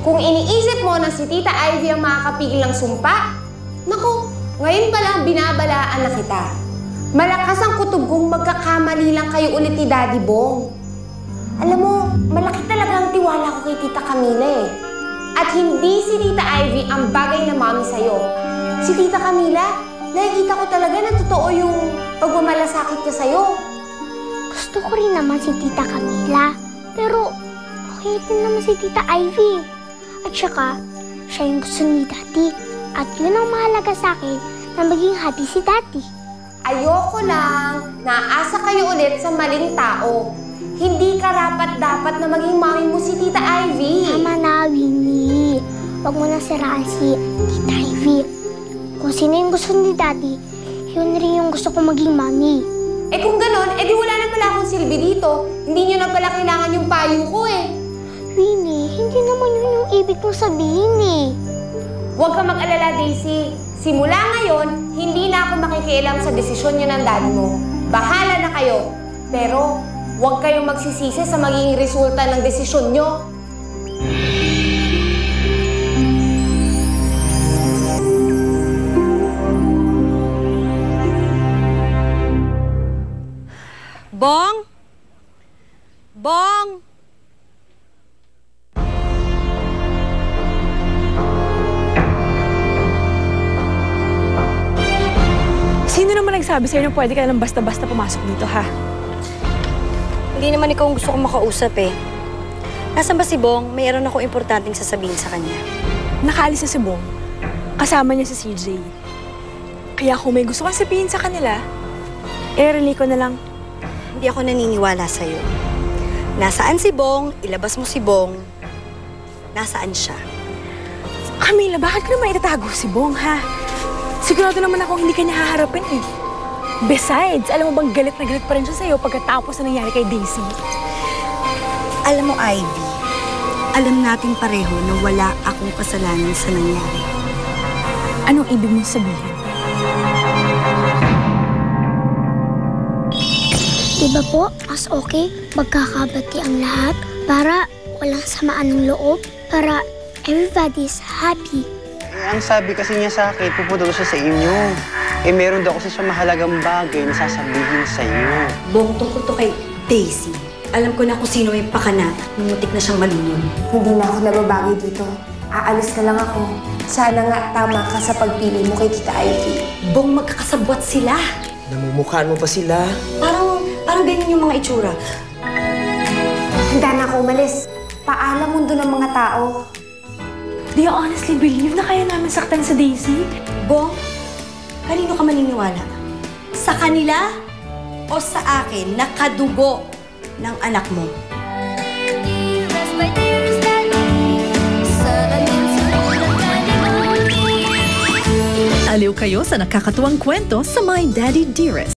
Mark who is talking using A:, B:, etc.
A: Kung iniisip mo na si Tita Ivy ang makakapigil ng sumpa, naku, ngayon pa lang binabalaan na kita. Malakas ang kutob kung magkakamali lang kayo ulit ni Daddy Bong. Alam mo, malaki talaga ang tiwala ko kay Tita Camila eh. At hindi si Tita Ivy ang bagay na mami sa'yo. Si Tita Camila, nakikita ko talaga na totoo yung pagmamalasakit niya sa'yo.
B: Gusto ko rin naman si Tita Camila. Pero, okay din naman si Tita Ivy. At saka, siya yung gusto ni Daddy. At yun ang mahalaga sa akin na maging happy si Daddy.
A: Ayoko lang naasa kayo ulit sa maling tao. Hindi karapat-dapat na maging mami mo si Tita Ivy.
B: Tama na, Winnie. Huwag mo na siraan si Tita Ivy. Kung sino yung gusto ni Daddy, yun rin yung gusto kong maging mami.
A: Eh kung ganon, edi wala na pala akong silbi dito. Hindi nyo na pala kailangan yung payo ko eh.
B: Winnie, hindi naman yun yung ibig kong sabihin eh.
A: Huwag ka mag-alala, Daisy. Simula ngayon, hindi na ako makikialam sa desisyon nyo ng daddy mo. Bahala na kayo. Pero, huwag kayong magsisisi sa magiging resulta ng desisyon nyo.
C: Bong? Bong?
D: Sino naman nagsabi sa'yo na pwede ka lang basta-basta pumasok dito, ha?
C: Hindi naman ikaw ang gusto kong makausap eh. Nasaan ba si Bong? Mayroon akong importanteng sasabihin sa kanya.
D: Nakaalis na si Bong. Kasama niya si CJ. Kaya kung may gusto kang sabihin sa kanila, relay ko na lang.
C: Hindi ako naniniwala sa'yo. Nasaan si Bong? Ilabas mo si Bong. Nasaan siya?
D: Camila, bakit ko naman itatago si Bong, ha? Sigurado naman akong hindi ka niya haharapin eh. Besides, alam mo bang galit na galit pa rin siya sa'yo pagkatapos na nangyari kay Daisy?
C: Alam mo, Ivy, alam natin pareho na wala akong kasalanan sa nangyari.
D: Anong ibig mong sabihin?
B: Diba po, mas okay, magkakabati ang lahat para walang samaan ng loob, para everybody's happy.
E: Ang sabi kasi niya sa akin, pupunta daw siya sa inyo. Meron daw kasi siya mahalagang bagay na sasabihin sa iyo.
C: Bong, tungkol to kay Daisy. Alam ko na kung sino yung pakana. Muntik na siyang malunod.
A: Hindi na ako nababagay dito. Aalis na lang ako. Sana nga tama ka sa pagpili mo kay Tita Ivy.
C: Bong, magkakasabwat sila.
F: Namumukhaan mo pa sila.
C: Parang ganyan yung mga itsura.
A: Handa na ako umalis. Paalam mundo ng mga tao.
D: Do you honestly believe na kaya namin saktan sa Daisy?
C: Bong, kanino ka maniniwala? Sa kanila o sa akin na kadugo ng anak mo?
G: Aliw kayo sa nakakatuwang kwento sa My Daddy Dearest.